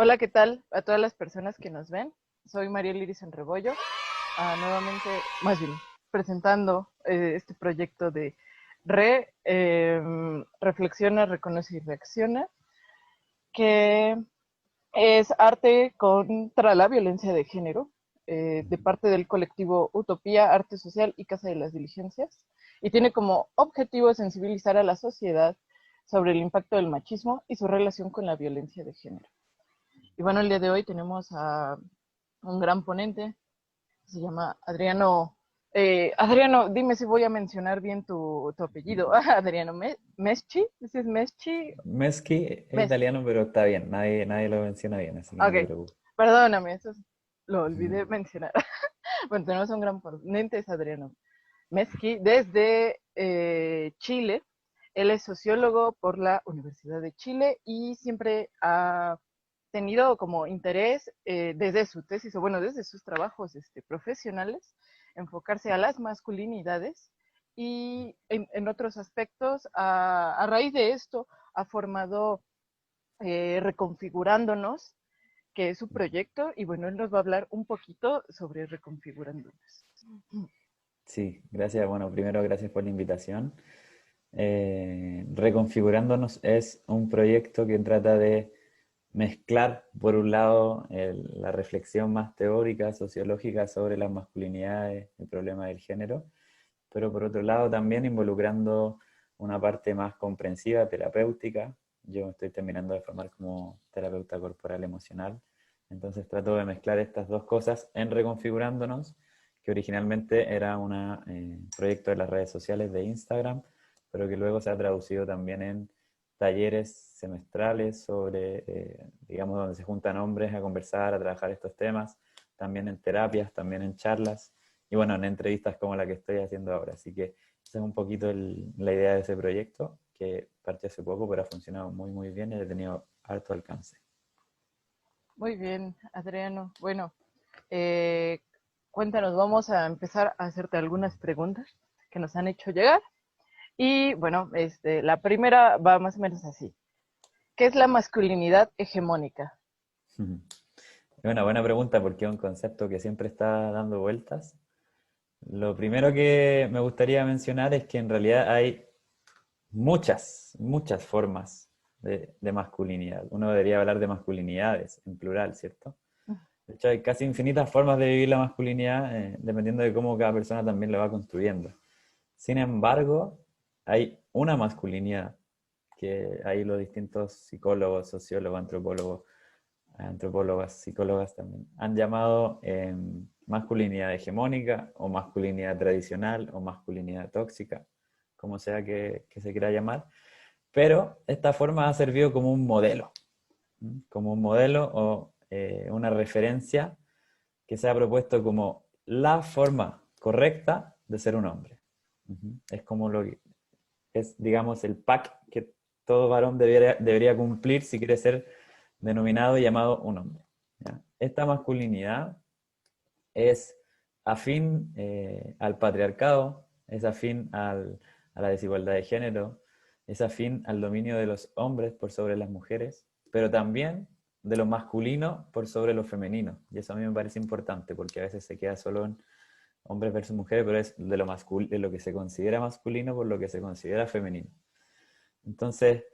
Hola, ¿qué tal a todas las personas que nos ven? Soy María Liris en Rebollo, nuevamente, más bien, presentando este proyecto de Reflexiona, Reconoce y Reacciona, que es arte contra la violencia de género, de parte del colectivo Utopía, Arte Social y Casa de las Diligencias, y tiene como objetivo sensibilizar a la sociedad sobre el impacto del machismo y su relación con la violencia de género. Y bueno, el día de hoy tenemos a un gran ponente, se llama Adriano. Adriano, dime si voy a mencionar bien tu apellido. Adriano Meschi, ¿ese es Meschi? Meski es Mes. italiano, pero está bien, nadie lo menciona bien, así que no te Ok, preocupes. perdóname, lo Ujú. olvidé mencionar. Bueno, tenemos un gran ponente, es Adriano Meschi, desde Chile. Él es sociólogo por la Universidad de Chile y siempre ha tenido como interés desde su tesis, o bueno, desde sus trabajos profesionales, enfocarse a las masculinidades y en otros aspectos, a raíz de esto, ha formado Reconfigurándonos, que es su proyecto, y bueno, él nos va a hablar un poquito sobre Reconfigurándonos. Sí, gracias. Bueno, primero gracias por la invitación. Reconfigurándonos es un proyecto que trata de mezclar, por un lado, la reflexión más teórica, sociológica sobre las masculinidades, el problema del género, pero por otro lado también involucrando una parte más comprensiva, terapéutica. Yo me estoy terminando de formar como terapeuta corporal emocional, entonces trato de mezclar estas dos cosas en Reconfigurándonos, que originalmente era un proyecto de las redes sociales de Instagram, pero que luego se ha traducido también en talleres semestrales sobre, digamos, donde se juntan hombres a conversar, a trabajar estos temas, también en terapias, también en charlas, y bueno, en entrevistas como la que estoy haciendo ahora. Así que esa es un poquito la idea de ese proyecto, que partió hace poco, pero ha funcionado muy bien y ha tenido harto alcance. Muy bien, Adriano. Bueno, eh, cuéntanos, vamos a empezar a hacerte algunas preguntas que nos han hecho llegar. Y bueno, la primera va más o menos así. ¿Qué es la masculinidad hegemónica? Es una buena pregunta porque es un concepto que siempre está dando vueltas. Lo primero que me gustaría mencionar es que en realidad hay muchas formas de masculinidad. Uno debería hablar de masculinidades en plural, ¿cierto? De hecho, hay casi infinitas formas de vivir la masculinidad, dependiendo de cómo cada persona también lo va construyendo. Sin embargo, hay una masculinidad que ahí los distintos psicólogos, sociólogos, antropólogas, psicólogas también han llamado masculinidad hegemónica o masculinidad tradicional o masculinidad tóxica, como sea que se quiera llamar. Pero esta forma ha servido como un modelo o una referencia que se ha propuesto como la forma correcta de ser un hombre. Es como lo que es, digamos, el pack que todo varón debería cumplir si quiere ser denominado y llamado un hombre. ¿Ya? Esta masculinidad es afín al patriarcado, es afín a la desigualdad de género, es afín al dominio de los hombres por sobre las mujeres, pero también de lo masculino por sobre lo femenino. Y eso a mí me parece importante porque a veces se queda solo en hombres versus mujeres, pero es de lo que se considera masculino por lo que se considera femenino. Entonces,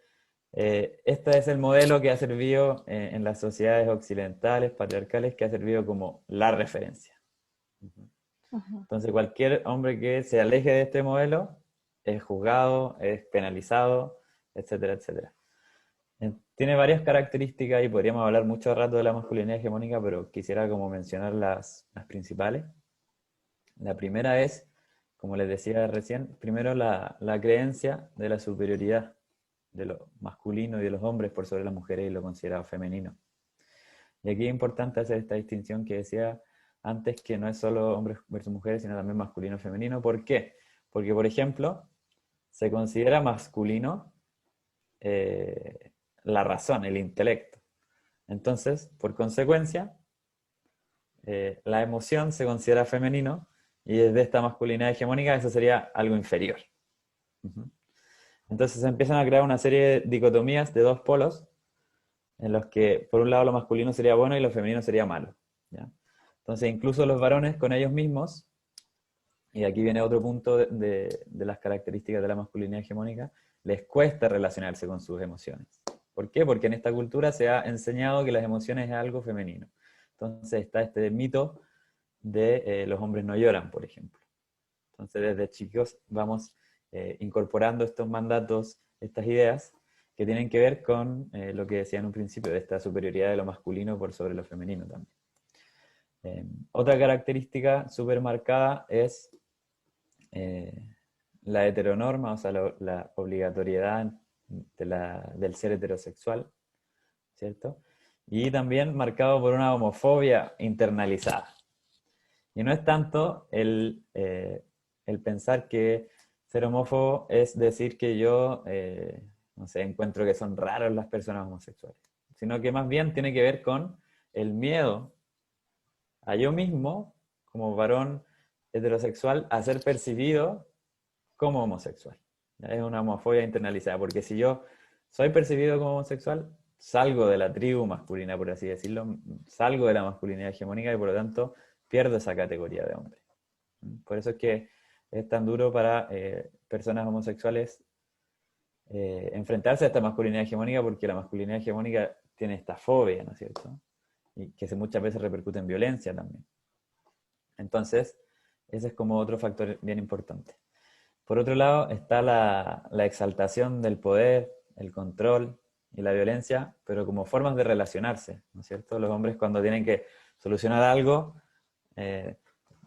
este es el modelo que ha servido en las sociedades occidentales, patriarcales, que ha servido como la referencia. Ujú. Entonces, cualquier hombre que se aleje de este modelo es juzgado, es penalizado, etcétera, etcétera. Tiene varias características y podríamos hablar mucho rato de la masculinidad hegemónica, pero quisiera como mencionar las principales. La primera es, como les decía recién, primero la creencia de la superioridad de lo masculino y de los hombres por sobre las mujeres y lo considerado femenino. Y aquí es importante hacer esta distinción que decía antes, que no es solo hombres versus mujeres, sino también masculino y femenino. ¿Por qué? Porque, por ejemplo, se considera masculino la razón, el intelecto. Entonces, por consecuencia, la emoción se considera femenino y desde esta masculinidad hegemónica eso sería algo inferior. Entonces se empiezan a crear una serie de dicotomías de dos polos en los que por un lado lo masculino sería bueno y lo femenino sería malo, ¿ya? Entonces incluso los varones con ellos mismos, y aquí viene otro punto de las características de la masculinidad hegemónica, les cuesta relacionarse con sus emociones. ¿Por qué? Porque en esta cultura se ha enseñado que las emociones es algo femenino. Entonces está este mito de los hombres no lloran, por ejemplo. Entonces desde chicos vamos incorporando estos mandatos, estas ideas, que tienen que ver con lo que decía en un principio, de esta superioridad de lo masculino por sobre lo femenino también. Otra característica súper marcada es la heteronorma, o sea, la obligatoriedad del ser heterosexual, ¿cierto? Y también marcado por una homofobia internalizada. Y no es tanto el pensar que ser homófobo es decir que yo, no sé, encuentro que son raros las personas homosexuales, sino que más bien tiene que ver con el miedo a yo mismo, como varón heterosexual, a ser percibido como homosexual. Es una homofobia internalizada, porque si yo soy percibido como homosexual, salgo de la tribu masculina, por así decirlo, salgo de la masculinidad hegemónica y por lo tanto pierdo esa categoría de hombre. Por eso es que es tan duro para personas homosexuales enfrentarse a esta masculinidad hegemónica, porque la masculinidad hegemónica tiene esta fobia, ¿no es cierto? Y que muchas veces repercute en violencia también. Entonces, ese es como otro factor bien importante. Por otro lado, está la exaltación del poder, el control y la violencia, pero como formas de relacionarse, ¿no es cierto? Los hombres cuando tienen que solucionar algo,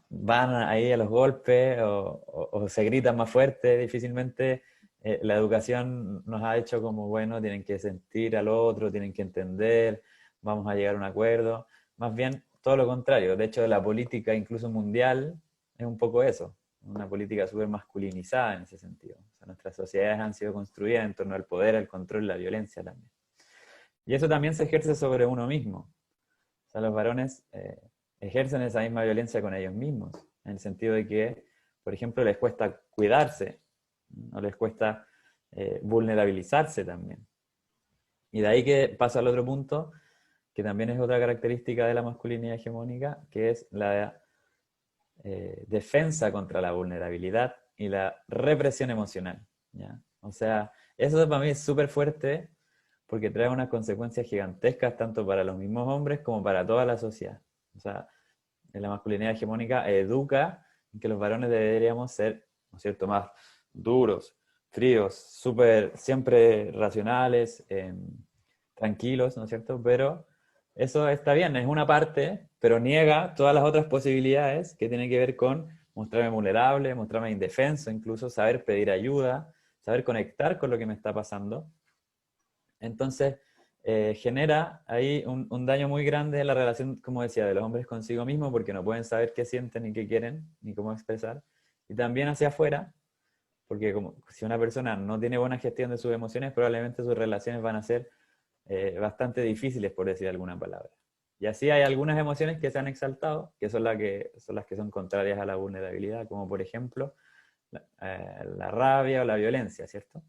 van ahí a los golpes o se gritan más fuerte, difícilmente la educación nos ha hecho como, bueno, tienen que sentir al otro, tienen que entender, vamos a llegar a un acuerdo. Más bien, todo lo contrario. De hecho, la política, incluso mundial, es un poco eso, una política súper masculinizada en ese sentido. O sea, nuestras sociedades han sido construidas en torno al poder, al control y la violencia también. Y eso también se ejerce sobre uno mismo. O sea, los varones ejercen esa misma violencia con ellos mismos, en el sentido de que, por ejemplo, les cuesta cuidarse, o les cuesta vulnerabilizarse también. Y de ahí que pasa al otro punto, que también es otra característica de la masculinidad hegemónica, que es la defensa contra la vulnerabilidad y la represión emocional, ¿ya? O sea, eso para mí es súper fuerte porque trae unas consecuencias gigantescas tanto para los mismos hombres como para toda la sociedad. O sea, en la masculinidad hegemónica educa en que los varones deberíamos ser, ¿no es cierto?, más duros, fríos, súper, siempre racionales, tranquilos, ¿no es cierto? Pero eso está bien, es una parte, pero niega todas las otras posibilidades que tienen que ver con mostrarme vulnerable, mostrarme indefenso, incluso saber pedir ayuda, saber conectar con lo que me está pasando. Entonces, genera ahí un daño muy grande en la relación, como decía, de los hombres consigo mismos, porque no pueden saber qué sienten, ni qué quieren, ni cómo expresar. Y también hacia afuera, porque como, si una persona no tiene buena gestión de sus emociones, probablemente sus relaciones van a ser bastante difíciles, por decir alguna palabra. Y así hay algunas emociones que se han exaltado, que son las que son contrarias a la vulnerabilidad, como por ejemplo la rabia o la violencia, ¿cierto?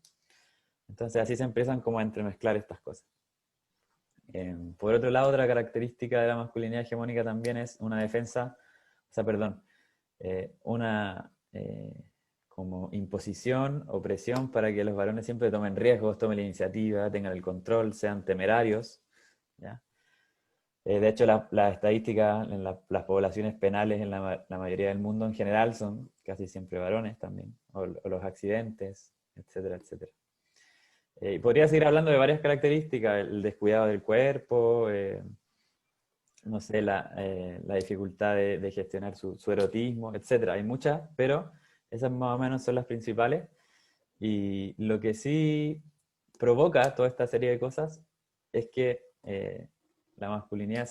Entonces así se empiezan como a entremezclar estas cosas. Por otro lado, otra característica de la masculinidad hegemónica también es una defensa, o sea, perdón, una como imposición o presión para que los varones siempre tomen riesgos, tomen la iniciativa, tengan el control, sean temerarios, ¿ya? De hecho, las estadísticas en las poblaciones penales en la mayoría del mundo en general son casi siempre varones también, o los accidentes, etcétera, etcétera. Y podría seguir hablando de varias características, el descuidado del cuerpo, no sé, la dificultad de gestionar su erotismo, etcétera. Hay muchas, pero esas más o menos son las principales. Y lo que sí provoca toda esta serie de cosas es que la masculinidad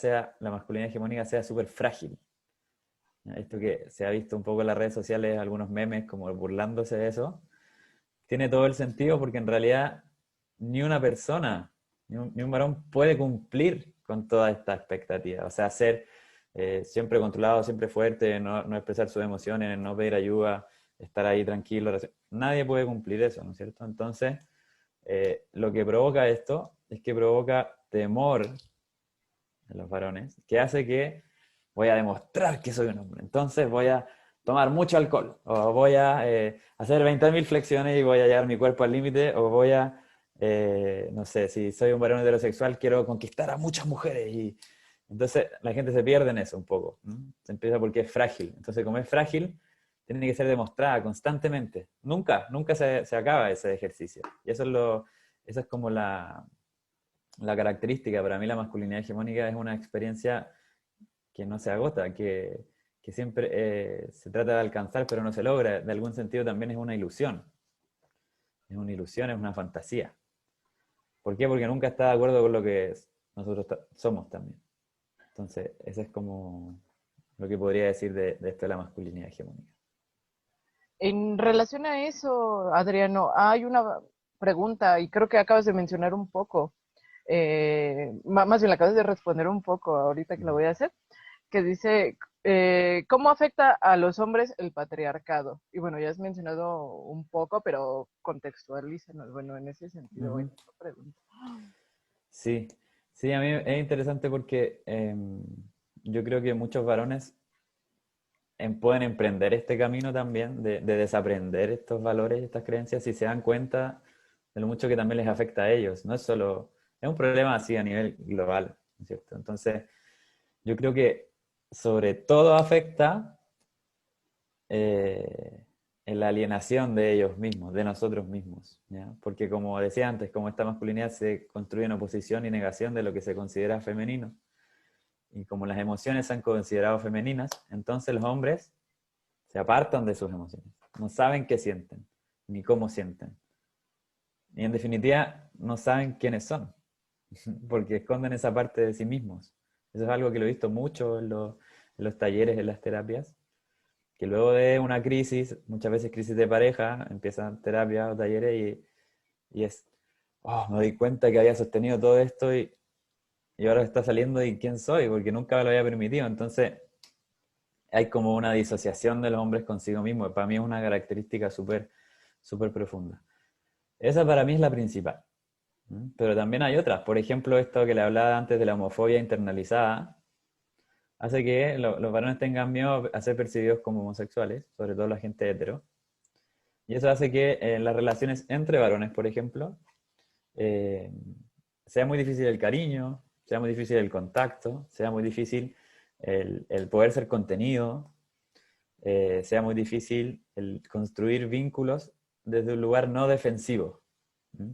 hegemónica sea súper frágil. Esto que se ha visto un poco en las redes sociales, algunos memes como burlándose de eso, tiene todo el sentido porque en realidad ni una persona, ni un varón puede cumplir con toda esta expectativa. O sea, ser siempre controlado, siempre fuerte, no expresar sus emociones, no pedir ayuda, estar ahí tranquilo. Nadie puede cumplir eso, ¿no es cierto? Entonces, lo que provoca esto es que provoca temor en los varones, que hace que voy a demostrar que soy un hombre. Entonces voy a tomar mucho alcohol, o voy a hacer 20.000 flexiones y voy a llevar mi cuerpo al límite, o voy a, no sé, si soy un varón heterosexual, quiero conquistar a muchas mujeres. Y entonces la gente se pierde en eso un poco. Se empieza porque es frágil. Entonces, como es frágil, tiene que ser demostrada constantemente. Nunca se acaba ese ejercicio. Y eso es como la característica. Para mí la masculinidad hegemónica es una experiencia que no se agota, que siempre se trata de alcanzar, pero no se logra. De algún sentido también es una ilusión. Es una ilusión, es una fantasía. ¿Por qué? Porque nunca está de acuerdo con lo que nosotros somos también. Entonces, eso es como lo que podría decir de esto de la masculinidad hegemónica. En relación a eso, Adriano, hay una pregunta y creo que acabas de mencionar un poco, más bien la acabas de responder un poco ahorita que la voy a hacer, que dice, ¿cómo afecta a los hombres el patriarcado? Y bueno, ya has mencionado un poco, pero contextualízanos, bueno, en ese sentido, Ujú. bueno, pregunta. Sí, sí, a mí es interesante porque yo creo que muchos varones pueden emprender este camino también de desaprender estos valores, estas creencias, si se dan cuenta de lo mucho que también les afecta a ellos. No es solo, es un problema así a nivel global, ¿no es cierto? Entonces, yo creo que sobre todo afecta eh, en la alienación de ellos mismos, de nosotros mismos, ¿ya? Porque como decía antes, como esta masculinidad se construye en oposición y negación de lo que se considera femenino, y como las emociones se han considerado femeninas, entonces los hombres se apartan de sus emociones, no saben qué sienten, ni cómo sienten. Y en definitiva, no saben quiénes son, porque esconden esa parte de sí mismos. Eso es algo que lo he visto mucho en los talleres, en las terapias, que luego de una crisis, muchas veces crisis de pareja, empiezan terapias o talleres y es, oh, me doy cuenta que había sostenido todo esto y ahora está saliendo y quién soy, porque nunca me lo había permitido. Entonces, hay como una disociación de los hombres consigo mismos. Para mí es una característica súper profunda. Esa para mí es la principal. Pero también hay otras. Por ejemplo, esto que le hablaba antes de la homofobia internalizada, hace que los varones tengan miedo a ser percibidos como homosexuales, sobre todo la gente hetero. Y eso hace que en las relaciones entre varones, por ejemplo, eh, sea muy difícil el cariño, sea muy difícil el contacto, sea muy difícil el poder ser contenido, sea muy difícil el construir vínculos desde un lugar no defensivo. ¿Mm?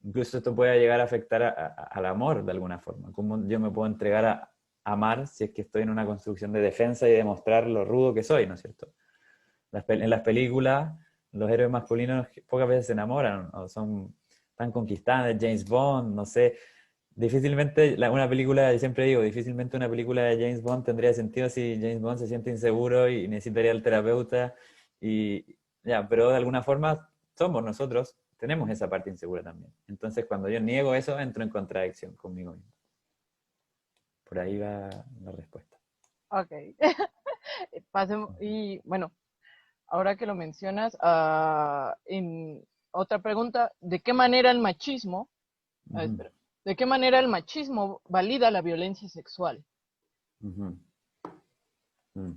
Incluso esto puede llegar a afectar al amor de alguna forma. ¿Cómo yo me puedo entregar a amar si es que estoy en una construcción de defensa y demostrar lo rudo que soy, ¿no es cierto? En las películas, los héroes masculinos pocas veces se enamoran o son tan conquistantes, James Bond, no sé. Difícilmente una película, yo siempre digo, difícilmente una película de James Bond tendría sentido si James Bond se siente inseguro y necesitaría al terapeuta. Y ya, pero de alguna forma somos nosotros, tenemos esa parte insegura también. Entonces, cuando yo niego eso, entro en contradicción conmigo mismo. Por ahí va la respuesta. Ok. Y bueno, ahora que lo mencionas, en otra pregunta, ¿de qué manera el machismo, Ujú, espera, ¿de qué manera el machismo valida la violencia sexual? ujú, mm.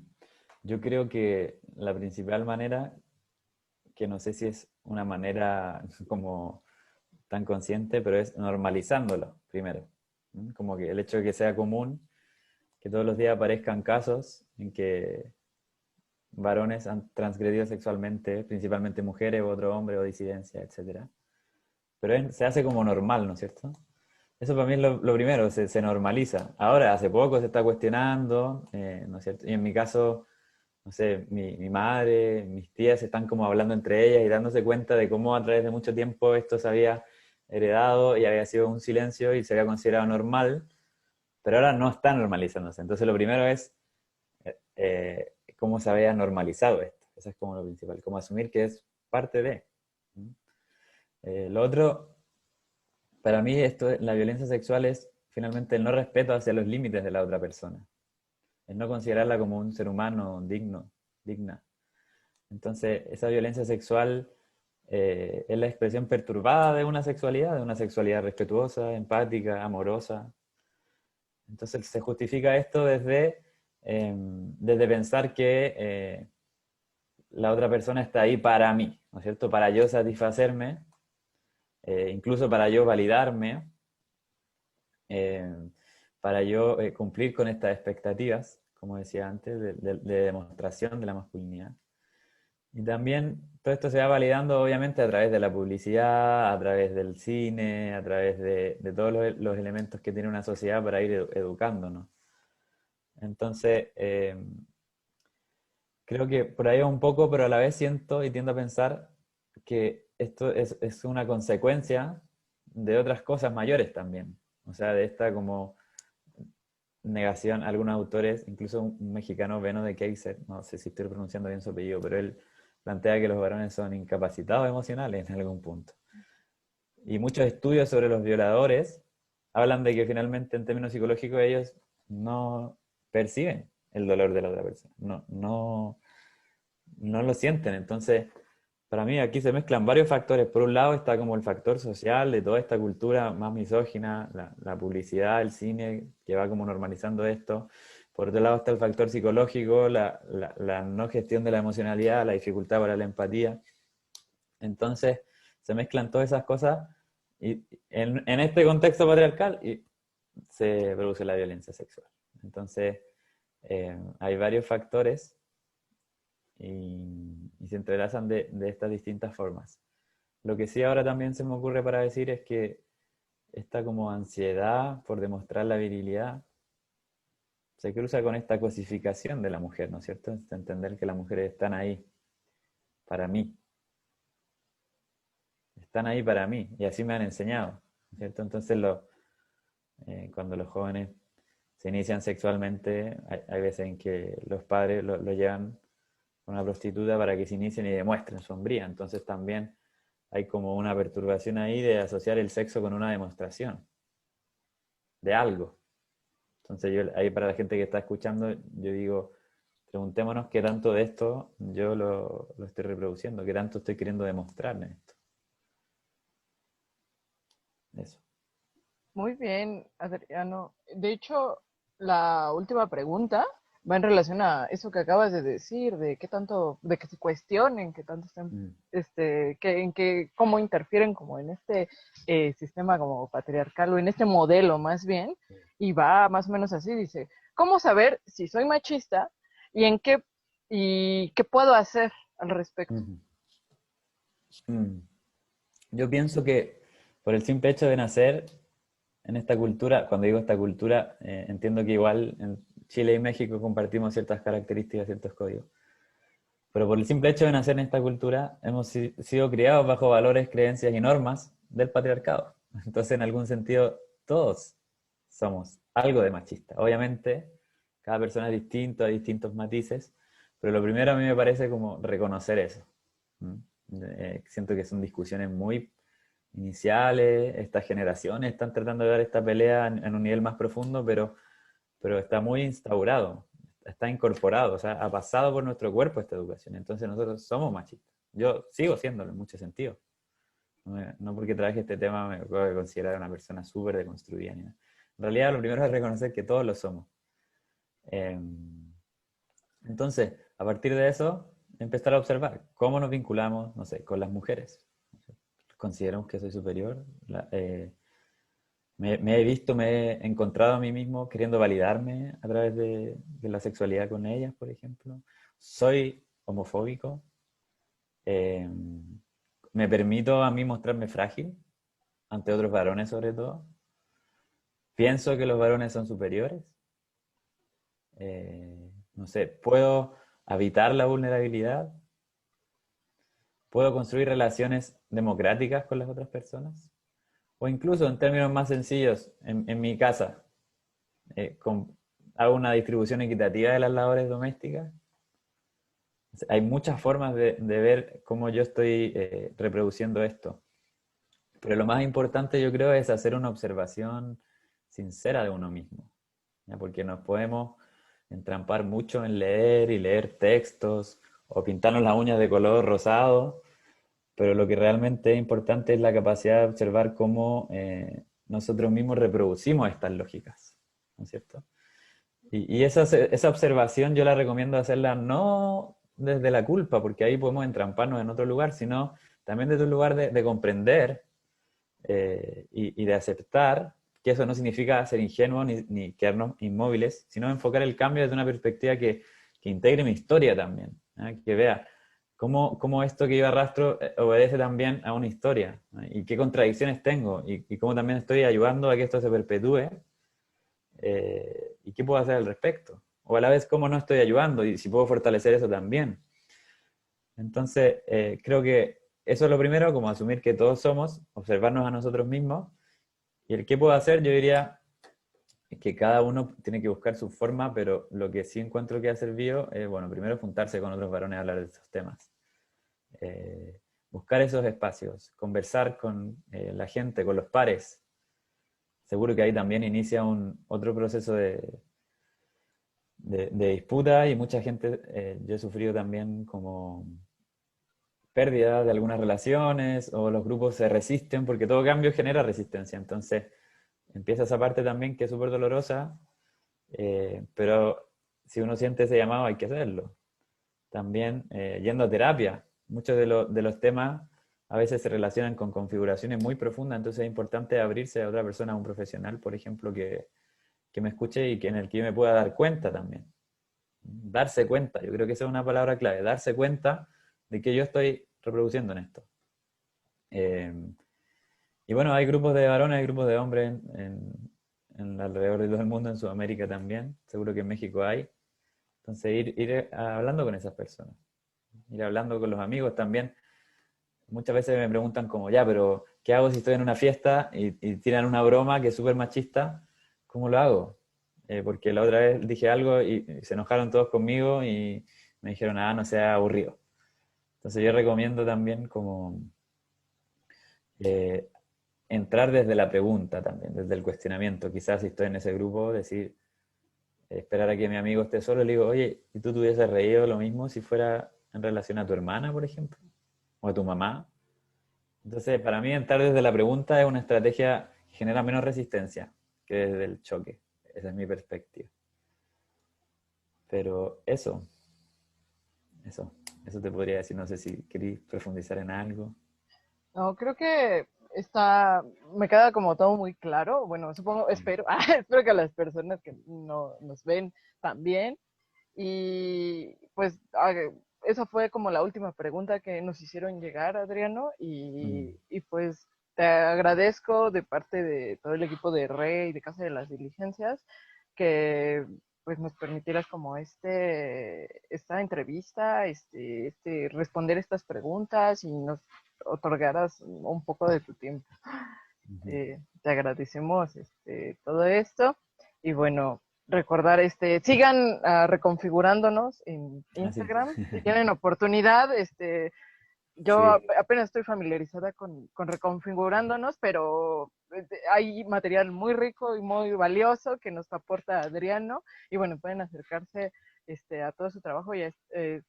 Yo creo que la principal manera, que no sé si es una manera como tan consciente, pero es normalizándolo primero. Como que el hecho de que sea común, que todos los días aparezcan casos en que varones han transgredido sexualmente, principalmente mujeres u otro hombre o disidencia, etcétera. Pero se hace como normal, ¿no es cierto? Eso para mí es lo primero, se normaliza. Ahora, hace poco se está cuestionando, ¿no es cierto? Y en mi caso, no sé, mi madre, mis tías están como hablando entre ellas y dándose cuenta de cómo a través de mucho tiempo esto se había heredado y había sido un silencio y se había considerado normal, pero ahora no está normalizándose. Entonces lo primero es cómo se había normalizado esto. Eso es como lo principal, como asumir que es parte de. Lo otro, para mí, la violencia sexual es finalmente el no respeto hacia los límites de la otra persona. El no considerarla como un ser humano digna. Entonces, esa violencia sexual es la expresión perturbada de una sexualidad respetuosa, empática, amorosa. Entonces se justifica esto desde pensar que la otra persona está ahí para mí, ¿no es cierto? Para yo satisfacerme, incluso para yo validarme, eh, para yo cumplir con estas expectativas, como decía antes, de demostración de la masculinidad. Y también todo esto se va validando obviamente a través de la publicidad, a través del cine, a través de todos los elementos que tiene una sociedad para ir educándonos. Entonces, creo que por ahí va un poco, pero a la vez siento y tiendo a pensar que esto es una consecuencia de otras cosas mayores también. O sea, de esta como negación, algunos autores, incluso un mexicano, Beno de Keiser, no sé si estoy pronunciando bien su apellido, pero él plantea que los varones son incapacitados emocionales en algún punto. Y muchos estudios sobre los violadores hablan de que finalmente en términos psicológicos ellos no perciben el dolor de la otra persona, no lo sienten. Entonces, para mí aquí se mezclan varios factores. Por un lado está como el factor social de toda esta cultura más misógina, la publicidad, el cine, que va como normalizando esto. Por otro lado está el factor psicológico, la no gestión de la emocionalidad, la dificultad para la empatía. Entonces se mezclan todas esas cosas y en este contexto patriarcal y se produce la violencia sexual. Entonces hay varios factores y se entrelazan de estas distintas formas. Lo que sí ahora también se me ocurre para decir es que esta como ansiedad por demostrar la virilidad se cruza con esta cosificación de la mujer, ¿no es cierto? Es entender que las mujeres están ahí para mí, están ahí para mí, y así me han enseñado, ¿no es cierto? Entonces cuando los jóvenes se inician sexualmente, hay veces en que los padres lo llevan con una prostituta para que se inicien y demuestren su hombría. Entonces también hay como una perturbación ahí de asociar el sexo con una demostración de algo. Entonces yo ahí para la gente que está escuchando, yo digo, preguntémonos qué tanto de esto yo lo estoy reproduciendo, qué tanto estoy queriendo demostrar en esto. Eso. Muy bien, Adriano. De hecho, la última pregunta va en relación a eso que acabas de decir, de qué tanto, de que se cuestionen, qué tanto estén, Mm. en que, cómo interfieren como en este sistema como patriarcal o en este modelo más bien, y va más o menos así, dice, ¿cómo saber si soy machista y en qué, y qué puedo hacer al respecto? Ujú. Mm. Yo pienso que por el simple hecho de nacer en esta cultura, cuando digo esta cultura, entiendo que igual en Chile y México compartimos ciertas características, ciertos códigos. Pero por el simple hecho de nacer en esta cultura, hemos sido criados bajo valores, creencias y normas del patriarcado. Entonces, en algún sentido, todos somos algo de machista. Obviamente, cada persona es distinto, hay distintos matices, pero lo primero a mí me parece como reconocer eso. ¿Mm? Siento que son discusiones muy iniciales, estas generaciones están tratando de dar esta pelea en un nivel más profundo, pero está muy instaurado, está incorporado, o sea, ha pasado por nuestro cuerpo esta educación. Entonces nosotros somos machistas. Yo sigo siéndolo en muchos sentidos. No porque trabaje este tema me puedo considerar una persona súper deconstruida. Ni nada. En realidad lo primero es reconocer que todos lo somos. Eh, entonces, a partir de eso, empezar a observar cómo nos vinculamos, no sé, con las mujeres. Consideramos que soy superior. Me he visto, me he encontrado a mí mismo queriendo validarme a través de la sexualidad con ellas, por ejemplo. Soy homofóbico. Eh, me permito a mí mostrarme frágil ante otros varones sobre todo. Pienso que los varones son superiores. No sé, puedo habitar la vulnerabilidad. Puedo construir relaciones democráticas con las otras personas. O incluso en términos más sencillos, en mi casa, hago una distribución equitativa de las labores domésticas. Hay muchas formas de ver cómo yo estoy reproduciendo esto. Pero lo más importante yo creo es hacer una observación sincera de uno mismo. ¿Ya? Porque nos podemos entrampar mucho en leer y leer textos o pintarnos las uñas de color rosado, pero lo que realmente es importante es la capacidad de observar cómo nosotros mismos reproducimos estas lógicas, ¿no es cierto? Y esa observación yo la recomiendo hacerla no desde la culpa, porque ahí podemos entramparnos en otro lugar, sino también desde un lugar de comprender y de aceptar que eso no significa ser ingenuo ni quedarnos inmóviles, sino enfocar el cambio desde una perspectiva que integre mi historia también, ¿eh? Que vea cómo esto que yo arrastro obedece también a una historia, ¿eh? Y qué contradicciones tengo y cómo también estoy ayudando a que esto se perpetúe y qué puedo hacer al respecto. O a la vez cómo no estoy ayudando y si puedo fortalecer eso también. Entonces, creo que eso es lo primero, como asumir que todos somos, observarnos a nosotros mismos. Y el qué puedo hacer, yo diría que cada uno tiene que buscar su forma, pero lo que sí encuentro que ha servido es, bueno, primero juntarse con otros varones a hablar de estos temas. Buscar esos espacios, conversar con la gente, con los pares. Seguro que ahí también inicia otro proceso de disputa y mucha gente, yo he sufrido también como pérdida de algunas relaciones o los grupos se resisten porque todo cambio genera resistencia. Entonces empieza esa parte también que es súper dolorosa, pero si uno siente ese llamado hay que hacerlo. También yendo a terapia. Muchos de los temas a veces se relacionan con configuraciones muy profundas, entonces es importante abrirse a otra persona, a un profesional, por ejemplo, que me escuche y que en el que yo me pueda dar cuenta también. Darse cuenta, yo creo que esa es una palabra clave, darse cuenta de que yo estoy reproduciendo en esto. Eh, y bueno, hay grupos de varones, hay grupos de hombres alrededor de todo el mundo, en Sudamérica también, seguro que en México hay. Entonces ir hablando con esas personas, ir hablando con los amigos también. Muchas veces me preguntan como, ya, pero ¿qué hago si estoy en una fiesta y tiran una broma que es súper machista? ¿Cómo lo hago? Porque la otra vez dije algo y se enojaron todos conmigo y me dijeron, no sea aburrido. Entonces yo recomiendo también como eh, entrar desde la pregunta también, desde el cuestionamiento. Quizás si estoy en ese grupo, decir, esperar a que mi amigo esté solo y le digo, oye, ¿y tú te hubieses reído lo mismo si fuera en relación a tu hermana, por ejemplo? ¿O a tu mamá? Entonces, para mí entrar desde la pregunta es una estrategia que genera menos resistencia que desde el choque. Esa es mi perspectiva. Pero eso, eso te podría decir. No sé si queréis profundizar en algo. No, creo que me queda como todo muy claro. Bueno, supongo, espero, espero que a las personas que no nos ven también. Y pues esa fue como la última pregunta que nos hicieron llegar, Adriano, Mm. y pues te agradezco de parte de todo el equipo de RE y de Casa de las Diligencias que pues nos permitieras como esta entrevista, responder estas preguntas y nos otorgaras un poco de tu tiempo. Ujú. Te agradecemos todo esto y bueno, recordar, sigan reconfigurándonos en Así. Instagram, si tienen oportunidad, yo Sí. apenas estoy familiarizada con reconfigurándonos, pero hay material muy rico y muy valioso que nos aporta Adriano y bueno, pueden acercarse a todo su trabajo y a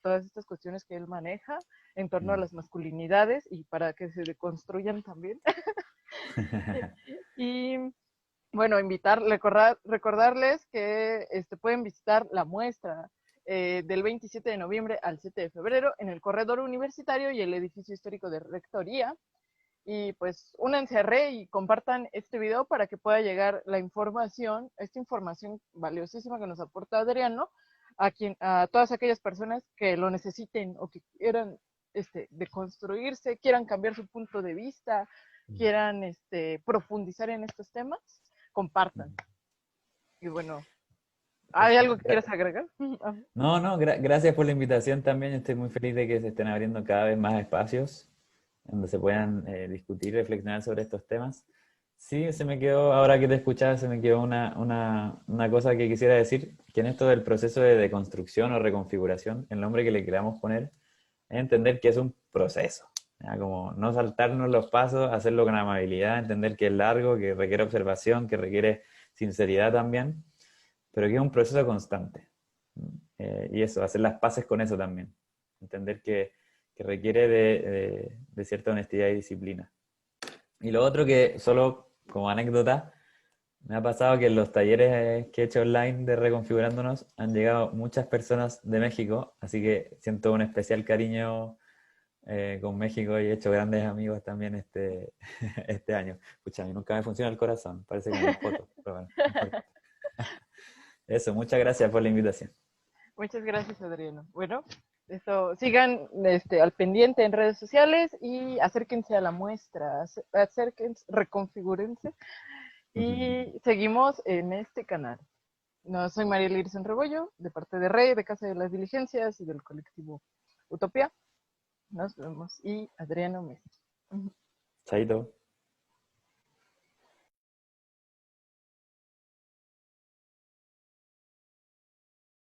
todas estas cuestiones que él maneja en torno a Mm. las masculinidades y para que se deconstruyan también. Y bueno, recordarles que pueden visitar la muestra del 27 de noviembre al 7 de febrero en el corredor universitario y el edificio histórico de Rectoría. Y pues únanse a RE y compartan este video para que pueda llegar la información, esta información valiosísima que nos aporta Adriano, a todas aquellas personas que lo necesiten o que quieran deconstruirse, quieran cambiar su punto de vista, quieran profundizar en estos temas, compartan. Y bueno, ¿hay Eso. algo que quieras agregar? No, no, gracias por la invitación también. Estoy muy feliz de que se estén abriendo cada vez más espacios donde se puedan discutir y reflexionar sobre estos temas. Sí, se me quedó, ahora que te escuchaba, se me quedó una cosa que quisiera decir, que en esto del proceso de deconstrucción o reconfiguración, el nombre que le queramos poner, es entender que es un proceso. ¿Ya? Como no saltarnos los pasos, hacerlo con amabilidad, entender que es largo, que requiere observación, que requiere sinceridad también, pero que es un proceso constante. Y eso, hacer las paces con eso también. Entender que que requiere de cierta honestidad y disciplina. Y lo otro que, solo como anécdota, me ha pasado que en los talleres que he hecho online de Reconfigurándonos han llegado muchas personas de México, así que siento un especial cariño con México y he hecho grandes amigos también este año. Escucha, a mí nunca me funciona el corazón, parece como un poto, pero bueno, no importa. Eso, muchas gracias por la invitación. Muchas gracias, Adriano. Bueno, eso, sigan al pendiente en redes sociales y acérquense a la muestra, acérquense, reconfigúrense y seguimos en este canal. No, soy María Lirson Rebollo, de parte de Rey, de Casa de las Diligencias y del colectivo Utopía. Nos vemos. Y Adriano Messi. Chaito.